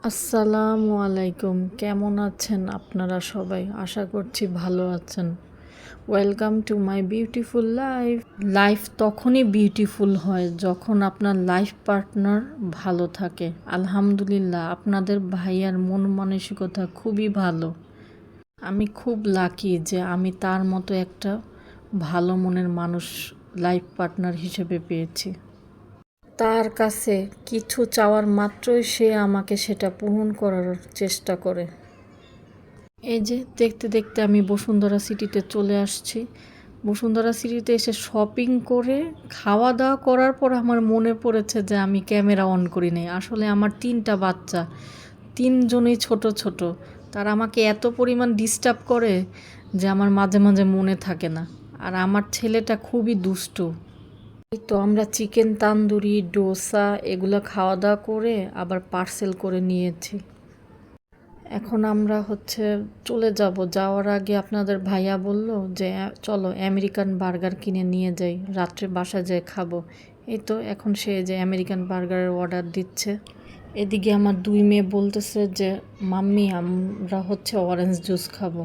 আসসালামু আলাইকুম। কেমন আছেন আপনারা সবাই? আশা করছি ভালো আছেন। Welcome to my beautiful life. Life তখনই বিউটিফুল হয় যখন আপনার লাইফ পার্টনার ভালো থাকে। আলহামদুলিল্লাহ, আপনাদের ভাইয়ার মন মানসিকতা খুবই ভালো। আমি খুব লাকি যে আমি তার মতো একটা ভালো মনের মানুষ লাইফ পার্টনার হিসেবে পেয়েছি। তার কাছে কিছু চাওয়ার মাত্রই সে আমাকে সেটা পূরণ করার চেষ্টা করে। এই যে দেখতে দেখতে আমি বসুন্ধরা সিটিতে চলে আসছি। বসুন্ধরা সিটিতে এসে শপিং করে খাওয়া দাওয়া করার পর আমার মনে পড়েছে যে আমি ক্যামেরা অন করি নাই। আসলে আমার 3টা বাচ্চা, 3জনই ছোট ছোট। তারা আমাকে এত পরিমাণ ডিস্টার্ব করে যে আমার মাঝে মাঝে মনে থাকে না। আর আমার ছেলেটা খুবই দুষ্টু। এই তো আমরা চিকেন তান্দুরি, ডোসা এগুলো খাওয়া দাওয়া করে আবার পার্সেল করে নিয়েছি। এখন আমরা চলে যাব। যাওয়ার আগে আপনাদের ভাইয়া বলল যে চলো আমেরিকান বার্গার কিনে নিয়ে যাই, রাত্রে বাসায় যেয়ে খাবো। এই তো এখন সে যে আমেরিকান বার্গারের অর্ডার দিচ্ছে। এদিকে আমার 2 মেয়ে বলতেছে যে মাম্মি আমরা অরেঞ্জ জুস খাবো।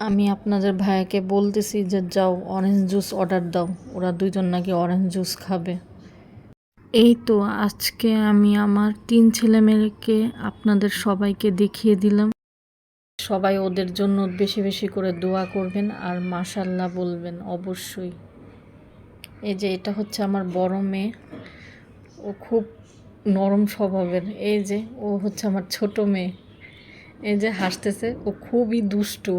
আমি আপনাদের ভাইয়াকে বলতেছি যে যাও অরেঞ্জ জুস অর্ডার দাও, ওরা 2জন নাকি অরেঞ্জ জুস খাবে। এই তো আজকে আমি আমার 3 ছেলে মেয়েকে আপনাদের সবাইকে দেখিয়ে দিলাম। সবাই ওদের জন্য বেশি বেশি করে দোয়া করবেন আর মাশাআল্লাহ বলবেন অবশ্যই। এই যে এটা আমার বড় মেয়ে, ও খুব নরম স্বভাবের। এই যে ও আমার ছোট মেয়ে, এই যে হাসতেছে, ও খুবই দুষ্টু।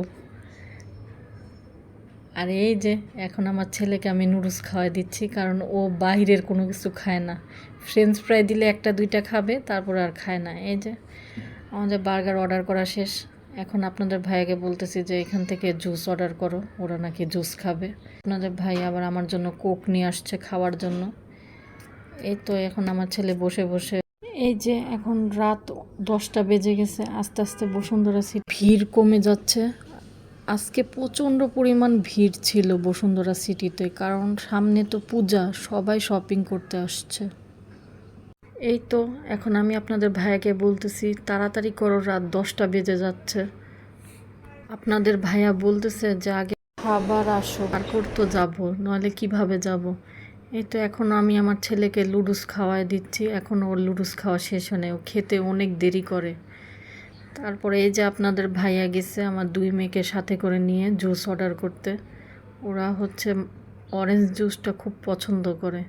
আর এই যে এখন আমার ছেলেকে আমি নুডলস খাওয়াই দিচ্ছি, কারণ ও বাইরের কোনো কিছু খায় না। ফ্রেঞ্চ ফ্রাই দিলে 1টা 2টা খাবে, তারপর আর খায় না। এই যে আমাদের বার্গার অর্ডার করা শেষ। এখন আপনাদের ভাইয়াকে বলতেছি যে এখান থেকে জুস অর্ডার করো, ওরা নাকি জুস খাবে। আপনাদের ভাই আবার আমার জন্য কোক নিয়ে আসছে খাওয়ার জন্য। এই তো এখন আমার ছেলে বসে বসে, এই যে এখন রাত 10টা বেজে গেছে। আস্তে আস্তে বসুন্ধরা সিটি ভিড় কমে যাচ্ছে। আজকে প্রচণ্ড পরিমাণ ভিড় ছিল বসুন্ধরা সিটিতে, কারণ সামনে তো পূজা, সবাই শপিং করতে আসছে। এই তো এখন আমি আপনাদের ভাইয়াকে বলতেছি তাড়াতাড়ি করো, রাত 10টা বেজে যাচ্ছে। আপনাদের ভাইয়া বলতেছে যে আগে খাবার আসো, তারপর তো যাবো, নইলে কিভাবে যাব। এই তো এখন আমি আমার ছেলেকে লুডুস খাওয়াই দিচ্ছি। এখন ওর লুডুস খাওয়া শেষ হয়, ও খেতে অনেক দেরি করে। তারপরে এই যে আপনাদের ভাইয়া গেছে আমার 2 মেয়েকে সাথে করে নিয়ে জুস অর্ডার করতে। ওরা অরেঞ্জ জুসটা খুব পছন্দ করে।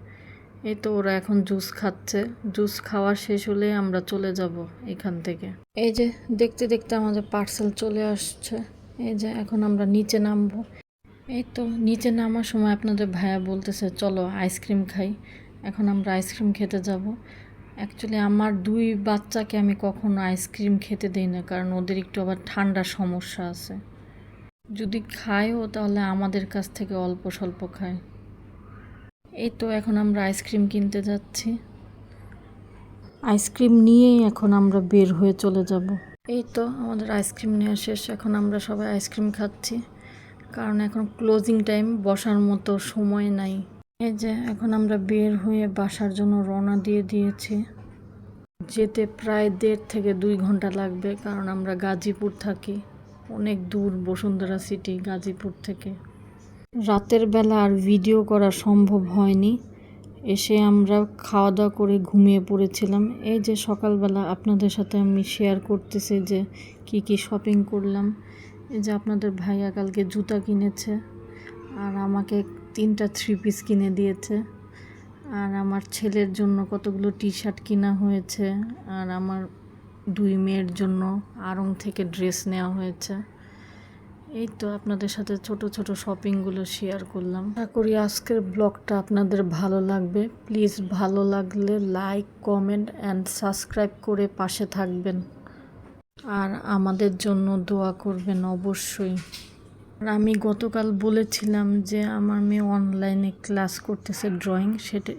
এই তো ওরা এখন জুস খাচ্ছে। জুস খাওয়া শেষ হলে আমরা চলে যাব এখান থেকে। এই যে দেখতে দেখতে আমাদের পার্সেল চলে আসছে। এই যে এখন আমরা নিচে নামবো। এই তো নিচে নামার সময় আপনাদের ভাইয়া বলতেছে চলো আইসক্রিম খাই। এখন আমরা আইসক্রিম খেতে যাব। অ্যাকচুয়ালি আমার 2 বাচ্চাকে আমি কখনো আইসক্রিম খেতে দিই না, কারণ ওদের একটু আবার ঠান্ডার সমস্যা আছে। যদি খায়ও তাহলে আমাদের কাছ থেকে অল্প স্বল্প খায়। এই তো এখন আমরা আইসক্রিম কিনতে যাচ্ছি। আইসক্রিম নিয়েই এখন আমরা বের হয়ে চলে যাব। এই তো আমাদের আইসক্রিম নেওয়া শেষ। এখন আমরা সবাই আইসক্রিম খাচ্ছি, কারণ এখন ক্লোজিং টাইম, বসার মতো সময় নাই। এই যে এখন আমরা বের হয়ে বাসার জন্য রওনা দিয়ে দিয়েছি। যেতে প্রায় 1.5 থেকে 2 ঘন্টা লাগবে, কারণ আমরা গাজীপুর থাকি, অনেক দূর বসুন্ধরা সিটি গাজীপুর থেকে। রাতের বেলা আর ভিডিও করা সম্ভব হয়নি। এসে আমরা খাওয়া দাওয়া করে ঘুমিয়ে পড়েছিলাম। এই যে সকালবেলা আপনাদের সাথে আমি শেয়ার করতেছি যে কি কি শপিং করলাম। এই যে আপনাদের ভাইয়া কালকে জুতা কিনেছে, আর আমাকে 3টা 3 পিস কিনে দিয়েছে। আর আমার ছেলের জন্য কতগুলো টি শার্ট কিনা হয়েছে, আর আমার 2 মেয়ের জন্য আড়ং থেকে ড্রেস নেওয়া হয়েছে। এই তো আপনাদের সাথে ছোট ছোট শপিংগুলো শেয়ার করলাম। আশা করি আজকের ব্লগটা আপনাদের ভালো লাগবে। প্লিজ ভালো লাগলে লাইক, কমেন্ট অ্যান্ড সাবস্ক্রাইব করে পাশে থাকবেন, আর আমাদের জন্য দোয়া করবেন অবশ্যই। আর আমি গতকাল বলেছিলাম যে আমার মেয়ে অনলাইনে ক্লাস করতেছে ড্রয়িং,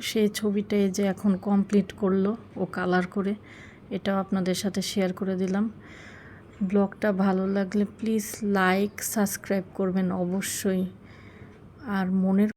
সেই ছবিটাই যে এখন কমপ্লিট করলো ও কালার করে, এটাও আপনাদের সাথে শেয়ার করে দিলাম। ব্লগটা ভালো লাগলে প্লিজ লাইক, সাবস্ক্রাইব করবেন অবশ্যই। আর মনের